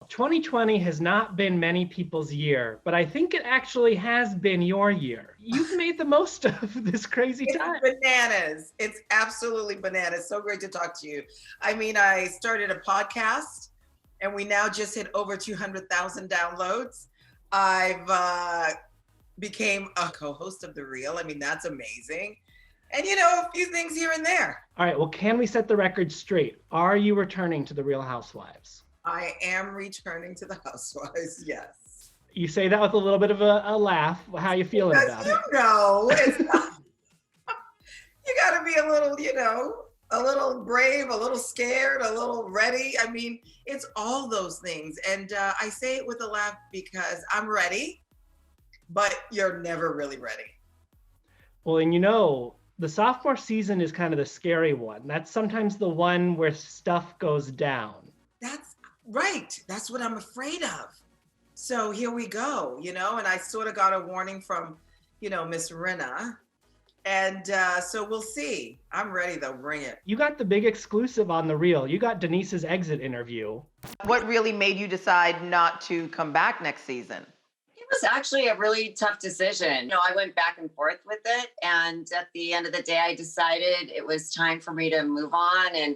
2020 has not been many people's year, but I think it actually has been your year. You've made the most of this crazy time. It's bananas. It's absolutely bananas. So great to talk to you. I mean, I started a podcast and we now just hit over 200,000 downloads. I've became a co-host of The Real. I mean, that's amazing. And, you know, a few things here and there. All right, well, can we set the record straight? Are you returning to The Real Housewives? I am returning to the Housewives, yes. You say that with a little bit of a laugh. How are you feeling about it? You know, it's not, you got to be a little, you know, a little brave, a little scared, a little ready. I mean, it's all those things. And I say it with a laugh because I'm ready, but you're never really ready. Well, and you know, the sophomore season is kind of the scary one. That's sometimes the one where stuff goes down. That's right. That's what I'm afraid of. So here we go, you know, and I sort of got a warning from, you know, Miss Rinna. And so we'll see. I'm ready though, bring it. You got the big exclusive on The Real. You got Denise's exit interview. What really made you decide not to come back next season? It was actually a really tough decision. You know, I went back and forth with it. And at the end of the day, I decided it was time for me to move on and,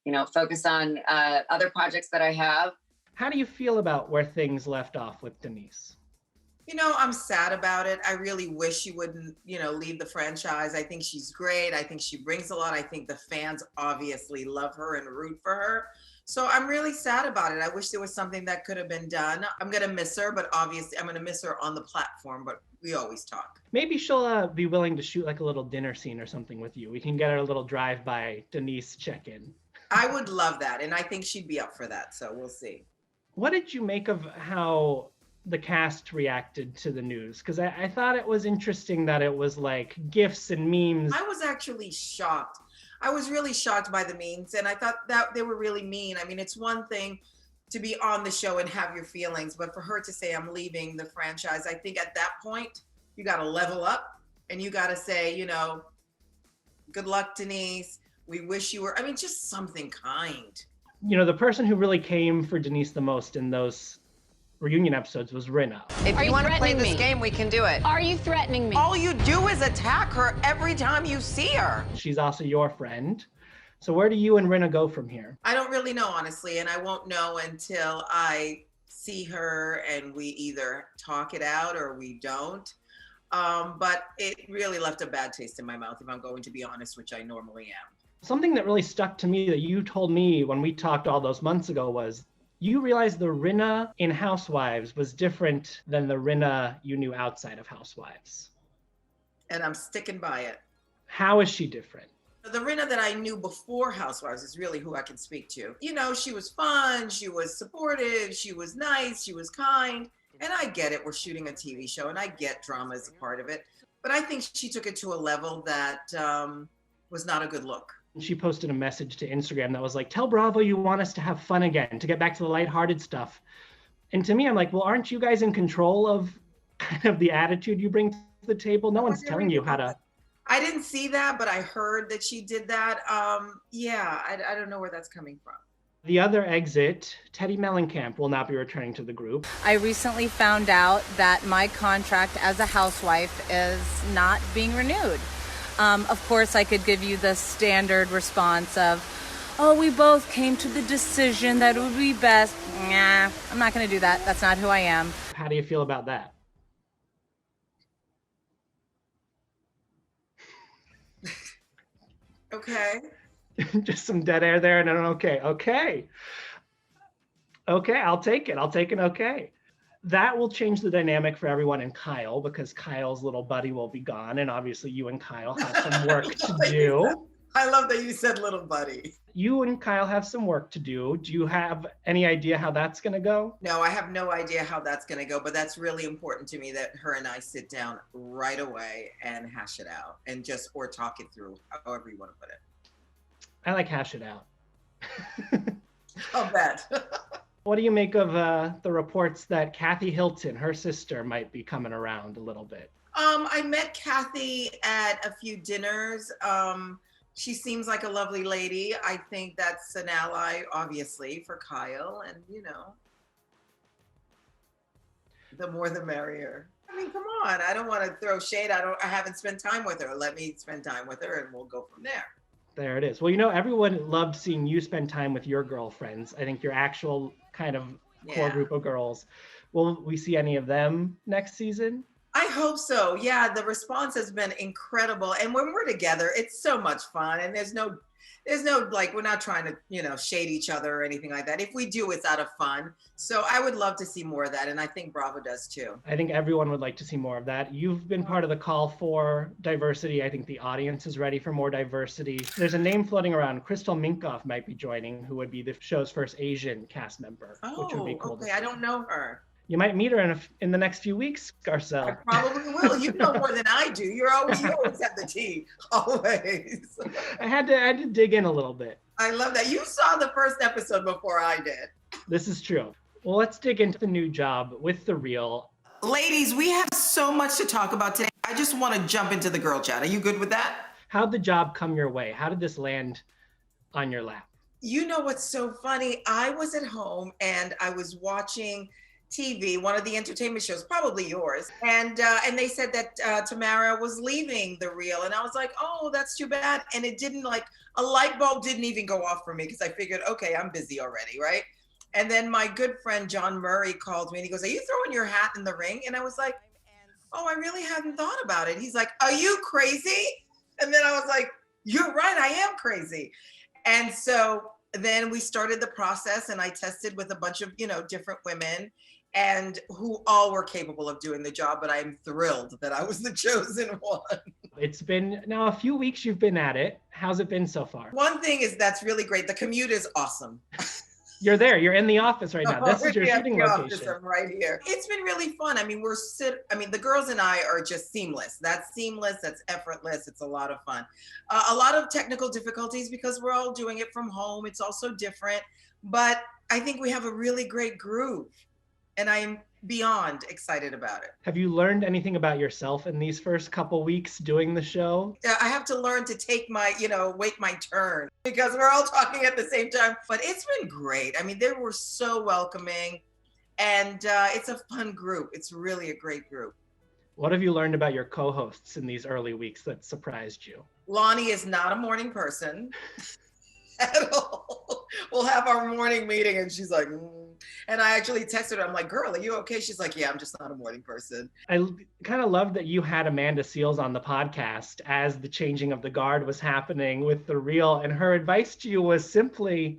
you know, focus on other projects that I have. How do you feel about where things left off with Denise? You know, I'm sad about it. I really wish she wouldn't, you know, leave the franchise. I think she's great. I think she brings a lot. I think the fans obviously love her and root for her. So I'm really sad about it. I wish there was something that could have been done. I'm going to miss her, but obviously I'm going to miss her on the platform, but we always talk. Maybe she'll be willing to shoot like a little dinner scene or something with you. We can get her a little drive-by Denise check-in. I would love that. And I think she'd be up for that. So we'll see. What did you make of how the cast reacted to the news? Because I thought it was interesting that it was like gifs and memes. I was actually shocked. I was really shocked by the memes, and I thought that they were really mean. I mean, it's one thing to be on the show and have your feelings, but for her to say, I'm leaving the franchise, I think at that point, you got to level up and you got to say, you know, good luck, Denise. We wish you were, I mean, just something kind. You know, the person who really came for Denise the most in those reunion episodes was Rinna. If you want to play this game, we can do it. Are you threatening me? All you do is attack her every time you see her. She's also your friend. So where do you and Rinna go from here? I don't really know, honestly, and I won't know until I see her and we either talk it out or we don't. But it really left a bad taste in my mouth, if I'm going to be honest, which I normally am. Something that really stuck to me that you told me when we talked all those months ago was you realized the Rinna in Housewives was different than the Rinna you knew outside of Housewives. And I'm sticking by it. How is she different? The Rinna that I knew before Housewives is really who I can speak to. You know, she was fun, she was supportive, she was nice, she was kind. And I get it, we're shooting a TV show and I get drama as a part of it. But I think she took it to a level that was not a good look. She posted a message to Instagram that was like, tell Bravo you want us to have fun again, to get back to the lighthearted stuff. And to me, I'm like, well, aren't you guys in control of kind of the attitude you bring to the table? No one's telling you how to. I didn't see that, but I heard that she did that. Yeah, I don't know where that's coming from. The other exit, Teddi Mellencamp will not be returning to the group. I recently found out that my contract as a housewife is not being renewed. Of course, I could give you the standard response of, oh, we both came to the decision that it would be best. Nah, I'm not going to do that. That's not who I am. How do you feel about that? Okay. Just some dead air there and an okay. Okay, I'll take it. I'll take an okay. That will change the dynamic for everyone in Kyle because Kyle's little buddy will be gone. And obviously you and Kyle have some work to do. I love that you said little buddy. You and Kyle have some work to do. Do you have any idea how that's going to go? No, I have no idea how that's going to go, but that's really important to me that her and I sit down right away and hash it out and just, or talk it through, however you want to put it. I like hash it out. I'll bet. What do you make of the reports that Kathy Hilton, her sister, might be coming around a little bit? I met Kathy at a few dinners. She seems like a lovely lady. I think that's an ally, obviously, for Kyle. And, you know, The more the merrier. I mean, come on. I don't want to throw shade. I haven't spent time with her. Let me spend time with her and we'll go from there. There it is. Well, you know, everyone loved seeing you spend time with your girlfriends. I think your actual kind of core group of girls. Will we see any of them next season? I hope so. Yeah, the response has been incredible. And when we're together, it's so much fun. And there's no like, we're not trying to, you know, shade each other or anything like that. If we do, it's out of fun. So I would love to see more of that. And I think Bravo does too. I think everyone would like to see more of that. You've been part of the call for diversity. I think the audience is ready for more diversity. There's a name floating around. Crystal Minkoff might be joining, who would be the show's first Asian cast member, which would be cool. Okay. I don't know her. You might meet her in the next few weeks, Garcelle. I probably will. You know more than I do. You always have the tea. Always. I had to dig in a little bit. I love that. You saw the first episode before I did. This is true. Well, let's dig into the new job with The Real. Ladies, we have so much to talk about today. I just want to jump into the girl chat. Are you good with that? How'd the job come your way? How did this land on your lap? You know what's so funny? I was at home and I was watching TV, one of the entertainment shows, probably yours, and they said that Tamara was leaving The Real, and I was like, oh, that's too bad. And it didn't, like, a light bulb didn't even go off for me because I figured, okay, I'm busy already, right? And then my good friend John Murray called me and he goes, are you throwing your hat in the ring? And I was like, oh, I really hadn't thought about it. He's like, are you crazy? And then I was like, you're right, I am crazy. And so then we started the process and I tested with a bunch of, you know, different women, and who all were capable of doing the job, but I'm thrilled that I was the chosen one. It's been now a few weeks you've been at it. How's it been so far? One thing is that's really great. The commute is awesome. You're there. You're in the office right now. This is your shooting location. I'm right here. It's been really fun. I mean, the girls and I are just seamless. That's seamless. That's effortless. It's a lot of fun. A lot of technical difficulties because we're all doing it from home. It's also different, but I think we have a really great groove. And I'm beyond excited about it. Have you learned anything about yourself in these first couple weeks doing the show? I have to learn to take my, wait my turn because we're all talking at the same time. But it's been great. I mean, they were so welcoming and it's a fun group. It's really a great group. What have you learned about your co-hosts in these early weeks that surprised you? Lonnie is not a morning person at all. We'll have our morning meeting and she's like, And I actually texted her. I'm like, girl, are you okay? She's like, yeah, I'm just not a morning person. I kind of love that you had Amanda Seales on the podcast as the changing of the guard was happening with The Real. And her advice to you was simply,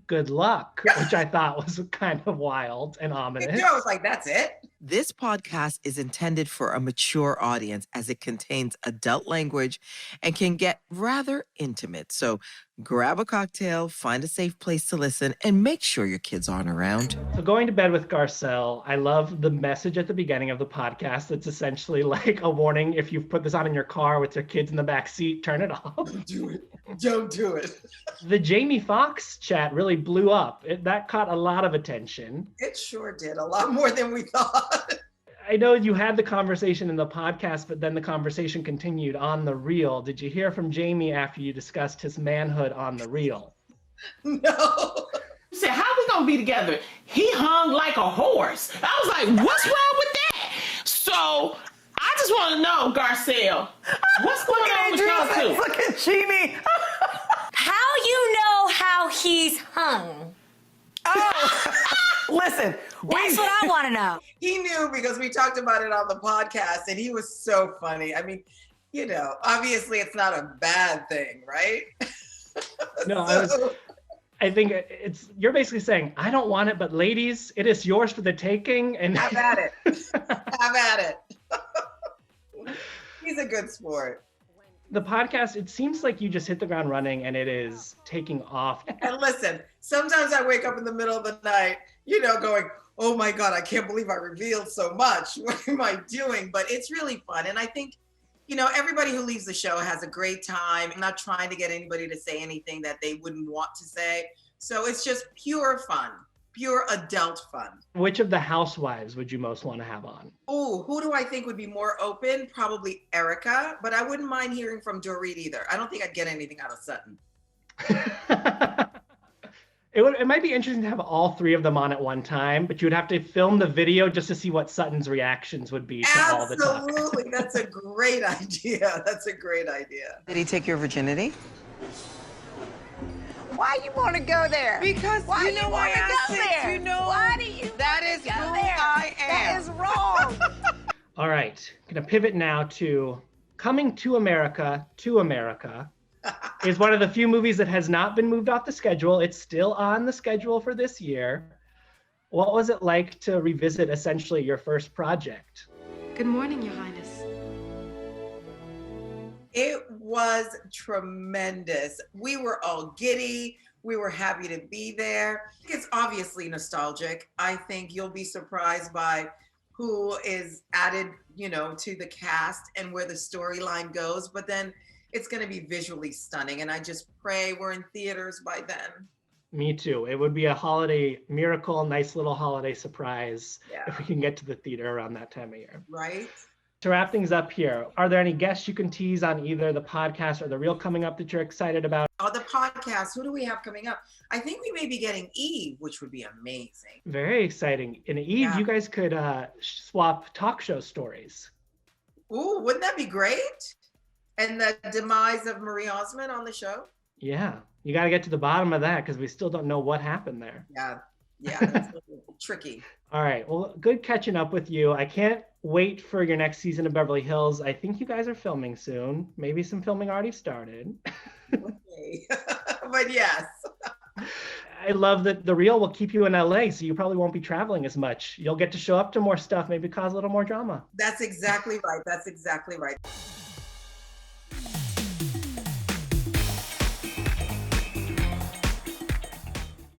good luck, which I thought was kind of wild and ominous. I was like, that's it? This podcast is intended for a mature audience as it contains adult language and can get rather intimate. So grab a cocktail, find a safe place to listen, and make sure your kids aren't around. So going to bed with Garcelle, I love the message at the beginning of the podcast. It's essentially like a warning. If you've put this on in your car with your kids in the back seat, turn it off. Don't do it. Don't do it. The Jamie Foxx chat really blew up. That caught a lot of attention. It sure did. A lot more than we thought. I know you had the conversation in the podcast, but then the conversation continued on The Real. Did you hear from Jamie after you discussed his manhood on The Real? No. He said, how we gonna be together? He hung like a horse. I was like, what's wrong with that? So I just want to know, Garcelle, what's going on with y'all two? Look at Jamie. How you know how he's hung? Oh, listen. That's what I want to know. He knew because we talked about it on the podcast and he was so funny. I mean, obviously it's not a bad thing, right? No, I think you're basically saying, I don't want it, but ladies, it is yours for the taking. And have at it. Have at it. He's a good sport. The podcast, it seems like you just hit the ground running and it is taking off. And listen, sometimes I wake up in the middle of the night, going, oh my God, I can't believe I revealed so much. What am I doing? But it's really fun. And I think, everybody who leaves the show has a great time. I'm not trying to get anybody to say anything that they wouldn't want to say. So it's just pure fun, pure adult fun. Which of the Housewives would you most want to have on? Oh, who do I think would be more open? Probably Erica, but I wouldn't mind hearing from Dorit either. I don't think I'd get anything out of Sutton. It might be interesting to have all three of them on at one time, but you would have to film the video just to see what Sutton's reactions would be to all the talk. Absolutely. That's a great idea. That's a great idea. Did he take your virginity? Why you want to go there? Because Why you know why I said, you know, Why do you that is go who there? I That am. is wrong. All right, gonna pivot now to Coming to America is one of the few movies that has not been moved off the schedule. It's still on the schedule for this year. What was it like to revisit essentially your first project? Good morning, Your Highness. It was tremendous. We were all giddy. We were happy to be there. It's obviously nostalgic. I think you'll be surprised by who is added, to the cast and where the storyline goes. But then it's going to be visually stunning. And I just pray we're in theaters by then. Me too. It would be a holiday miracle, nice little holiday surprise if we can get to the theater around that time of year. Right? To wrap things up here, are there any guests you can tease on either the podcast or the reel coming up that you're excited about? Oh, the podcast. Who do we have coming up? I think we may be getting Eve, which would be amazing. Very exciting. And Eve, you guys could swap talk show stories. Ooh, wouldn't that be great? And the demise of Marie Osmond on the show? Yeah, you got to get to the bottom of that because we still don't know what happened there. Yeah, that's a little tricky. All right, well, good catching up with you. I can't wait for your next season of Beverly Hills. I think you guys are filming soon. Maybe some filming already started. Okay. But yes. I love that the reel will keep you in LA, so you probably won't be traveling as much. You'll get to show up to more stuff, maybe cause a little more drama. That's exactly right. That's exactly right.